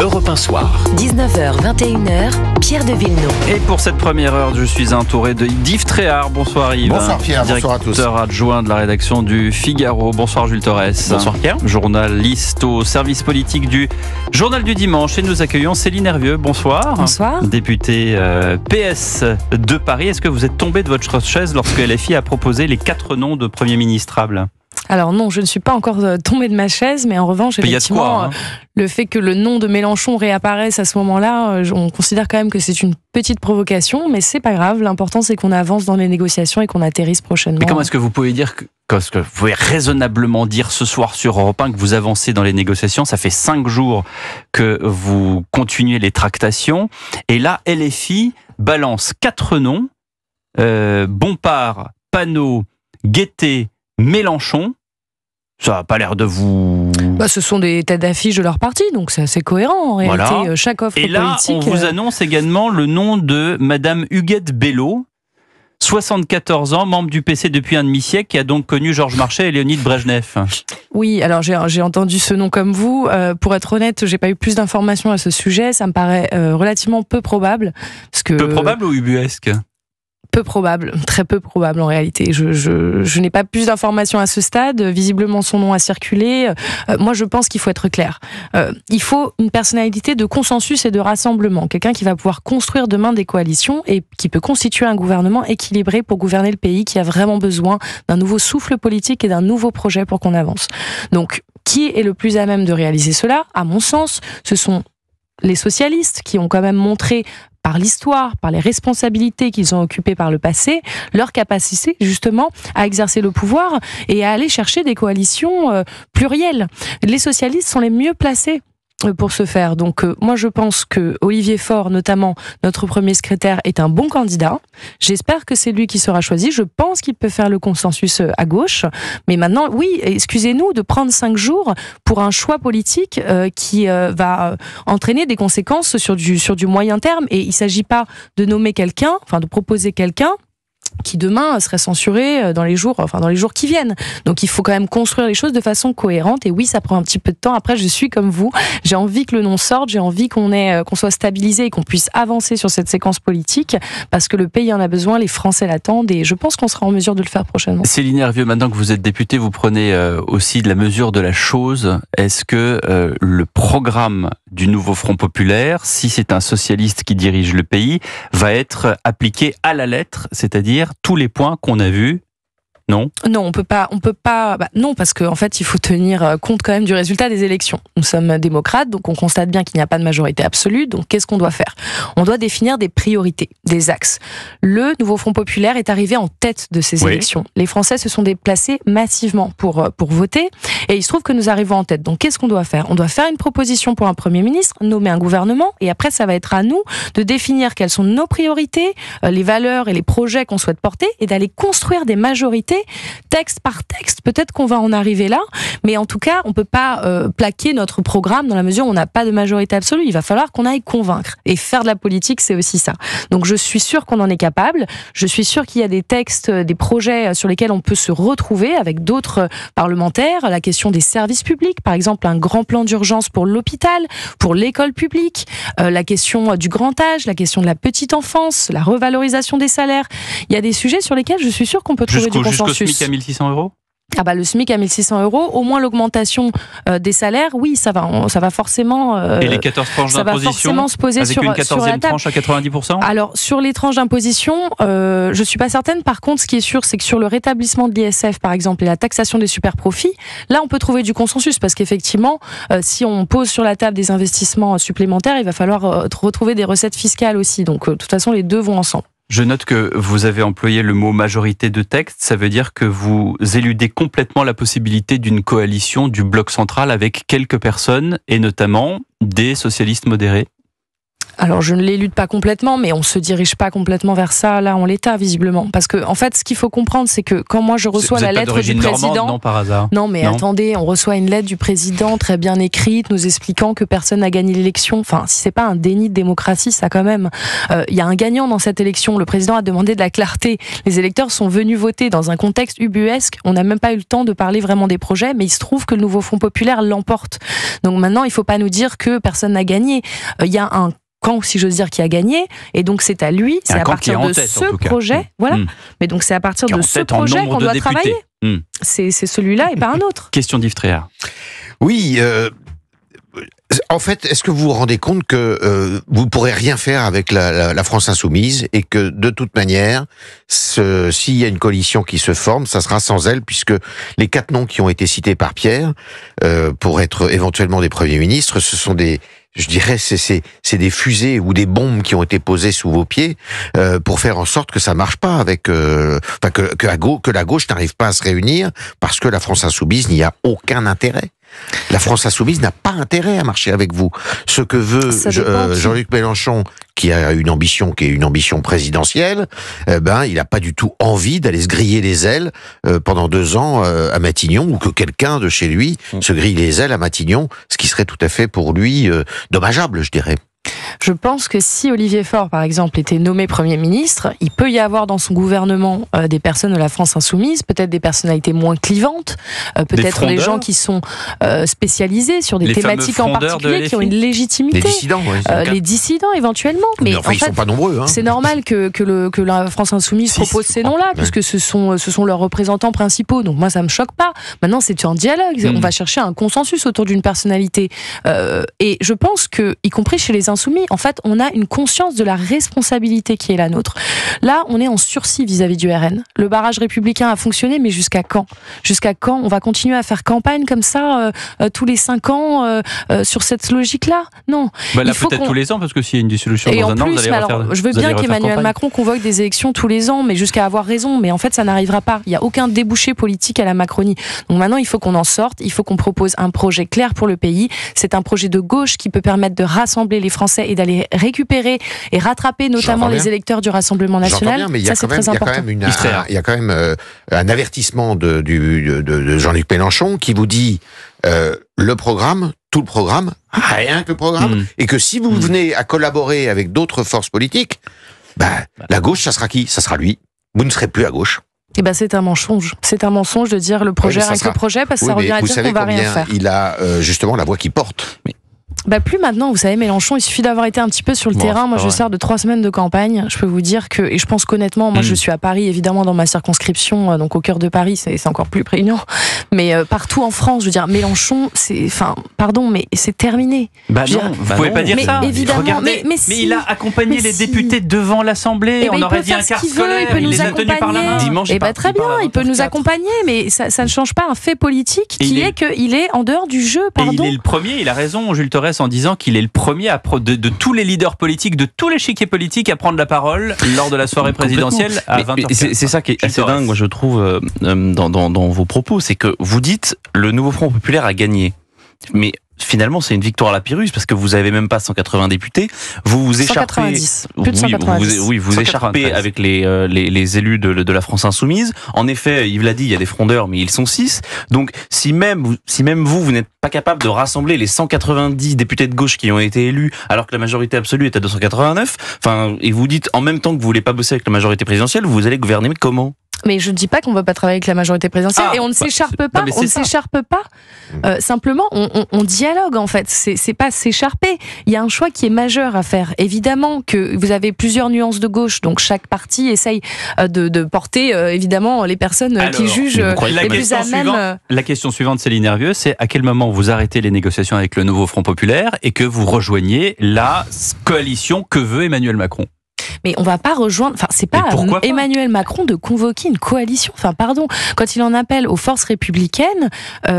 Europe 1 Soir. 19h, 21h, Pierre de Villeneuve. Et pour cette première heure, je suis entouré d'Yves Tréhard. Bonsoir Yves. Bonsoir Pierre, bonsoir à tous. Directeur adjoint de la rédaction du Figaro. Bonsoir Jules Torres. Bonsoir Pierre. Journaliste au service politique du Journal du Dimanche. Et nous accueillons Céline Hervieux. Bonsoir. Bonsoir. Députée PS de Paris. Est-ce que vous êtes tombé de votre chaise lorsque LFI a proposé les 4 noms de Premier ministrables ? Alors non, je ne suis pas encore tombée de ma chaise, mais en revanche, effectivement, le fait que le nom de Mélenchon réapparaisse à ce moment-là, on considère quand même que c'est une petite provocation, mais c'est pas grave. L'important, c'est qu'on avance dans les négociations et qu'on atterrisse prochainement. Mais comment est-ce que vous pouvez dire que vous pouvez raisonnablement dire ce soir sur Europe 1 que vous avancez dans les négociations? Ça fait 5 jours que vous continuez les tractations, et là, LFI balance 4 noms, Bompard, Panot, Guettet, Mélenchon. Ça n'a pas l'air de vous... Ce sont des têtes d'affiche de leur parti, donc c'est assez cohérent en réalité. Voilà. Chaque offre politique... Et là, politique, on vous annonce également le nom de Madame Huguette Bello, 74 ans, membre du PC depuis un demi-siècle, qui a donc connu Georges Marchais et Léonid Brejnev. Oui, alors j'ai entendu ce nom comme vous. Pour être honnête, j'ai pas eu plus d'informations à ce sujet. Ça me paraît relativement peu probable. Parce que... Peu probable ou ubuesque ? Peu probable, très peu probable en réalité. Je n'ai pas plus d'informations à ce stade. Visiblement, son nom a circulé. Moi, je pense qu'il faut être clair. Il faut une personnalité de consensus et de rassemblement. Quelqu'un qui va pouvoir construire demain des coalitions et qui peut constituer un gouvernement équilibré pour gouverner le pays, qui a vraiment besoin d'un nouveau souffle politique et d'un nouveau projet pour qu'on avance. Donc, qui est le plus à même de réaliser cela ? À mon sens, ce sont les socialistes qui ont quand même montré par l'histoire, par les responsabilités qu'ils ont occupées par le passé, leur capacité justement à exercer le pouvoir et à aller chercher des coalitions plurielles. Les socialistes sont les mieux placés pour ce faire. Donc moi je pense que Olivier Faure, notamment notre premier secrétaire, est un bon candidat. J'espère que c'est lui qui sera choisi. Je pense qu'il peut faire le consensus à gauche. Mais maintenant, oui, excusez-nous de prendre 5 jours pour un choix politique qui va entraîner des conséquences sur du moyen terme. Et il ne s'agit pas de nommer quelqu'un, enfin de proposer quelqu'un qui demain serait censuré dans les jours qui viennent. Donc il faut quand même construire les choses de façon cohérente. Et oui, ça prend un petit peu de temps. Après, je suis comme vous. J'ai envie que le nom sorte. J'ai envie qu'on soit stabilisé et qu'on puisse avancer sur cette séquence politique parce que le pays en a besoin, les Français l'attendent et je pense qu'on sera en mesure de le faire prochainement. Céline Hervieux, maintenant que vous êtes députée, vous prenez aussi de la mesure de la chose. Est-ce que le programme du nouveau Front Populaire, si c'est un socialiste qui dirige le pays, va être appliqué à la lettre, c'est-à-dire tous les points qu'on a vus? Non. Non, on peut pas. Non, parce qu'en fait, il faut tenir compte quand même du résultat des élections. Nous sommes démocrates, donc on constate bien qu'il n'y a pas de majorité absolue. Donc, qu'est-ce qu'on doit faire ? On doit définir des priorités, des axes. Le nouveau Front Populaire est arrivé en tête de ces élections. Les Français se sont déplacés massivement pour voter, et il se trouve que nous arrivons en tête. Donc, qu'est-ce qu'on doit faire ? On doit faire une proposition pour un Premier ministre, nommer un gouvernement, et après, ça va être à nous de définir quelles sont nos priorités, les valeurs et les projets qu'on souhaite porter, et d'aller construire des majorités texte par texte. Peut-être qu'on va en arriver là, mais en tout cas, on peut pas plaquer notre programme dans la mesure où on n'a pas de majorité absolue. Il va falloir qu'on aille convaincre. Et faire de la politique, c'est aussi ça. Donc je suis sûre qu'on en est capable. Je suis sûre qu'il y a des textes, des projets sur lesquels on peut se retrouver avec d'autres parlementaires. La question des services publics, par exemple, un grand plan d'urgence pour l'hôpital, pour l'école publique, la question du grand âge, la question de la petite enfance, la revalorisation des salaires. Il y a des sujets sur lesquels je suis sûre qu'on peut trouver du consensus. Jusqu'au SMIC à 1600 €? Le SMIC à 1600 €, au moins l'augmentation des salaires, oui, ça va forcément... Et les 14 tranches d'imposition, va forcément se poser avec sur une la 14e table. tranche à 90%? Alors, sur les tranches d'imposition, je suis pas certaine. Par contre, ce qui est sûr, c'est que sur le rétablissement de l'ISF, par exemple, et la taxation des super-profits, là, on peut trouver du consensus, parce qu'effectivement, si on pose sur la table des investissements supplémentaires, il va falloir retrouver des recettes fiscales aussi. Donc, de toute façon, les deux vont ensemble. Je note que vous avez employé le mot majorité de texte. Ça veut dire que vous éludez complètement la possibilité d'une coalition du bloc central avec quelques personnes, et notamment des socialistes modérés. Alors, je ne l'élude pas complètement, mais on se dirige pas complètement vers ça, là, en l'état, visiblement. Parce que, en fait, ce qu'il faut comprendre, c'est que quand moi je reçois la lettre du président... Normande, non, par hasard. Non, mais attendez, on reçoit une lettre du président très bien écrite, nous expliquant que personne n'a gagné l'élection. Enfin, si c'est pas un déni de démocratie, ça quand même. Il y a un gagnant dans cette élection. Le président a demandé de la clarté. Les électeurs sont venus voter dans un contexte ubuesque. On n'a même pas eu le temps de parler vraiment des projets, mais il se trouve que le nouveau Front populaire l'emporte. Donc maintenant, il faut pas nous dire que personne n'a gagné. Il y a un camp, si j'ose dire, qui a gagné, et donc c'est à lui, c'est à partir de ce projet, voilà. Mais donc c'est à partir de ce projet qu'on doit travailler. C'est celui-là et pas un autre. Question d'Yves Tréhard. Oui, en fait, est-ce que vous vous rendez compte que vous ne pourrez rien faire avec la France insoumise et que de toute manière, s'il y a une coalition qui se forme, ça sera sans elle, puisque les 4 noms qui ont été cités par Pierre pour être éventuellement des premiers ministres, ce sont des... Je dirais, c'est des fusées ou des bombes qui ont été posées sous vos pieds pour faire en sorte que ça marche pas avec, que la gauche n'arrive pas à se réunir parce que la France insoumise n'y a aucun intérêt. La France insoumise n'a pas intérêt à marcher avec vous. Ce que veut Jean-Luc Mélenchon, qui a une ambition qui est une ambition présidentielle, il n'a pas du tout envie d'aller se griller les ailes pendant 2 ans à Matignon, ou que quelqu'un de chez lui se grille les ailes à Matignon, ce qui serait tout à fait pour lui dommageable, je dirais. Je pense que si Olivier Faure, par exemple, était nommé Premier ministre, il peut y avoir dans son gouvernement des personnes de la France insoumise, peut-être des personnalités moins clivantes, peut-être des gens qui sont spécialisés sur des thématiques en particulier, qui ont une légitimité. Les dissidents, les dissidents éventuellement. Mais enfin, ils sont pas nombreux. C'est normal que la France insoumise propose ces noms-là, puisque ce sont leurs représentants principaux. Donc moi, ça me choque pas. Maintenant, c'est un dialogue. On va chercher un consensus autour d'une personnalité. Et je pense que, y compris chez les insoumis, en fait, on a une conscience de la responsabilité qui est la nôtre. Là, on est en sursis vis-à-vis du RN. Le barrage républicain a fonctionné, mais jusqu'à quand ? Jusqu'à quand on va continuer à faire campagne comme ça tous les 5 ans sur cette logique-là ? Non. Là, peut-être tous les ans, parce que s'il y a une dissolution dans un an, vous allez refaire. Je veux bien qu'Emmanuel Macron convoque des élections tous les ans, mais jusqu'à avoir raison. Mais en fait, ça n'arrivera pas. Il n'y a aucun débouché politique à la Macronie. Donc maintenant, il faut qu'on en sorte. Il faut qu'on propose un projet clair pour le pays. C'est un projet de gauche qui peut permettre de rassembler les Français et d'aller récupérer et rattraper notamment les électeurs du Rassemblement national. Bien, mais il y a quand même un avertissement de Jean-Luc Mélenchon qui vous dit le programme, tout le programme, rien que le programme, et que si vous venez à collaborer avec d'autres forces politiques, la gauche, ça sera qui ? Ça sera lui. Vous ne serez plus à gauche. C'est un mensonge. C'est un mensonge de dire le projet avec le projet, parce que ça revient à dire qu'on va rien faire. Il a justement la voix qui porte. Plus maintenant, vous savez, Mélenchon, il suffit d'avoir été un petit peu sur le terrain. Moi, je sors de 3 semaines de campagne. Je peux vous dire que, et je pense qu'honnêtement, moi, je suis à Paris, évidemment, dans ma circonscription, donc au cœur de Paris, c'est encore plus prégnant. Mais partout en France, je veux dire, Mélenchon, mais c'est terminé. Vous pouvez pas dire ça. Évidemment, regardez, mais il a accompagné les députés devant l'Assemblée. On aurait dit un quart scolaire. Il les a tenus par la main. Dimanche, très bien, il peut nous accompagner, mais ça ne change pas un fait politique qui est qu'il est en dehors du jeu. Pardon. Et il est le premier. Il a raison, Jules Torres, en disant qu'il est le premier de tous les leaders politiques, de tout l'échiquier politique, à prendre la parole lors de la soirée présidentielle à 20h. C'est ça qui est assez dingue, moi je trouve, dans vos propos, c'est que vous dites le nouveau Front populaire a gagné. Mais finalement, c'est une victoire à la Pyrrhus, parce que vous n'avez même pas 180 députés. Vous vous écharpez. 190. Plus de 190. Vous écharpez avec les élus de la France insoumise. En effet, Yves l'a dit, il y a des frondeurs, mais ils sont 6. Donc, si même vous n'êtes pas capable de rassembler les 190 députés de gauche qui ont été élus, alors que la majorité absolue est à 289, et vous dites en même temps que vous voulez pas bosser avec la majorité présidentielle, vous allez gouverner comment ? Mais je ne dis pas qu'on ne va pas travailler avec la majorité présidentielle, et on ne s'écharpe pas. On ne s'écharpe pas. Simplement, on dialogue en fait. C'est pas s'écharper. Il y a un choix qui est majeur à faire. Évidemment que vous avez plusieurs nuances de gauche, donc chaque parti essaye de porter évidemment les personnes qui jugent les plus à même. La question suivante, Céline Hervieux, c'est à quel moment vous arrêtez les négociations avec le nouveau Front populaire et que vous rejoignez la coalition que veut Emmanuel Macron ? Mais on va pas rejoindre. Enfin, c'est pas Emmanuel Macron de convoquer une coalition. Enfin, pardon. Quand il en appelle aux forces républicaines,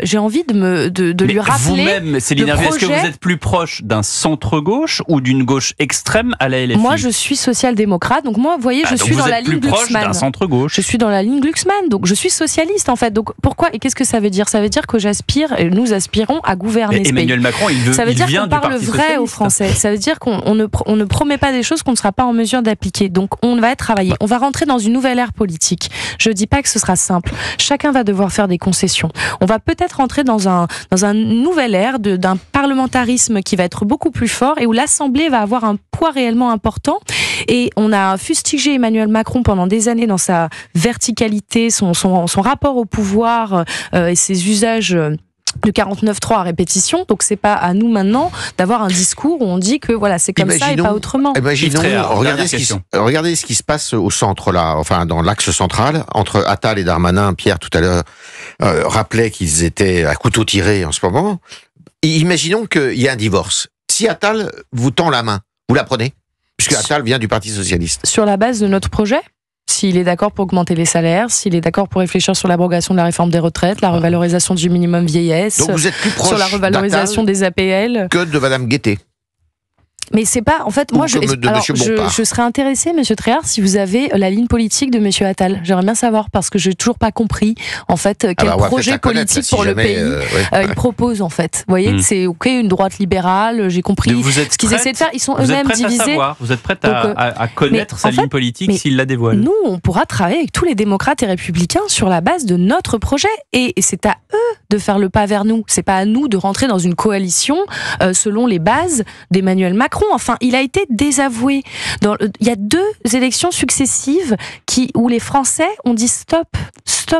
j'ai envie de lui rappeler. Vous-même, Céline Hervieux, est-ce que vous êtes plus proche d'un centre-gauche ou d'une gauche extrême à la LFI? Moi, je suis social-démocrate. Donc moi, vous voyez, je suis dans la ligne Glucksmann. Vous êtes plus proche d'un centre-gauche. Je suis dans la ligne Glucksmann. Donc je suis socialiste en fait. Donc pourquoi et qu'est-ce que ça veut dire? Ça veut dire que j'aspire et nous aspirons à gouverner ce pays. Emmanuel Macron, ça veut dire qu'on parle vrai aux Français. Ça veut dire qu'on ne promet pas des choses qu'on ne sera pas en mesure d'appliquer. Donc on va travailler. On va rentrer dans une nouvelle ère politique. Je dis pas que ce sera simple. Chacun va devoir faire des concessions. On va peut-être rentrer dans un nouvel ère d'un parlementarisme qui va être beaucoup plus fort et où l'Assemblée va avoir un poids réellement important. Et on a fustigé Emmanuel Macron pendant des années dans sa verticalité, son rapport au pouvoir et ses usages de 49.3 à répétition, donc c'est pas à nous maintenant d'avoir un discours où on dit que voilà c'est comme ça et pas autrement. Imaginons, regardez ce qui se passe au centre là, enfin dans l'axe central entre Attal et Darmanin. Pierre tout à l'heure rappelait qu'ils étaient à couteau tiré en ce moment. Imaginons qu'il y a un divorce. Si Attal vous tend la main, vous la prenez? Puisque Attal vient du Parti socialiste. Sur la base de notre projet? S'il est d'accord pour augmenter les salaires, s'il est d'accord pour réfléchir sur l'abrogation de la réforme des retraites, la revalorisation du minimum vieillesse, donc vous êtes plus proche sur la revalorisation des APL que de Madame Guettet. Mais c'est pas, en fait, moi, je serais intéressée, Monsieur Tréhard, si vous avez la ligne politique de Monsieur Attal. J'aimerais bien savoir, parce que j'ai toujours pas compris, en fait, quel projet politique pour le pays il propose, en fait. Vous voyez, c'est ok, une droite libérale, j'ai compris ce qu'ils essaient de faire. Ils sont eux-mêmes divisés. Vous êtes prête à connaître sa ligne politique s'il la dévoile? Nous, on pourra travailler avec tous les démocrates et républicains sur la base de notre projet. Et c'est à eux de faire le pas vers nous. C'est pas à nous de rentrer dans une coalition selon les bases d'Emmanuel Macron. Enfin, il a été désavoué. Il y a 2 élections successives où les Français ont dit stop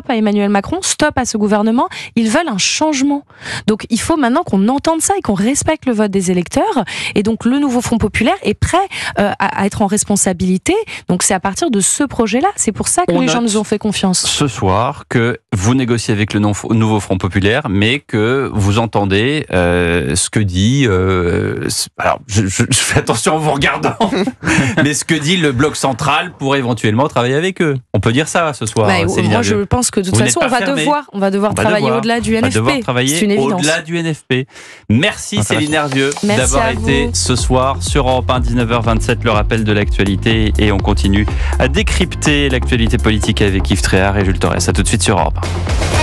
à Emmanuel Macron, stop à ce gouvernement. Ils veulent un changement. Donc, il faut maintenant qu'on entende ça et qu'on respecte le vote des électeurs. Et donc, le nouveau Front populaire est prêt à être en responsabilité. Donc, c'est à partir de ce projet-là. C'est pour ça que les gens nous ont fait confiance. Ce soir, que vous négociez avec le nouveau Front populaire, mais que vous entendez ce que dit... alors, je fais attention en vous regardant, mais ce que dit le bloc central pour éventuellement travailler avec eux. On peut dire ça ce soir. Moi, je pense que de toute façon, on va devoir travailler au-delà du NFP. C'est une évidence. Au-delà du NFP. Merci Céline Hervieux d'avoir été ce soir sur Europe 1, 19h27, le rappel de l'actualité. Et on continue à décrypter l'actualité politique avec Yves Tréhard et Jules Torres. À tout de suite sur Europe 1.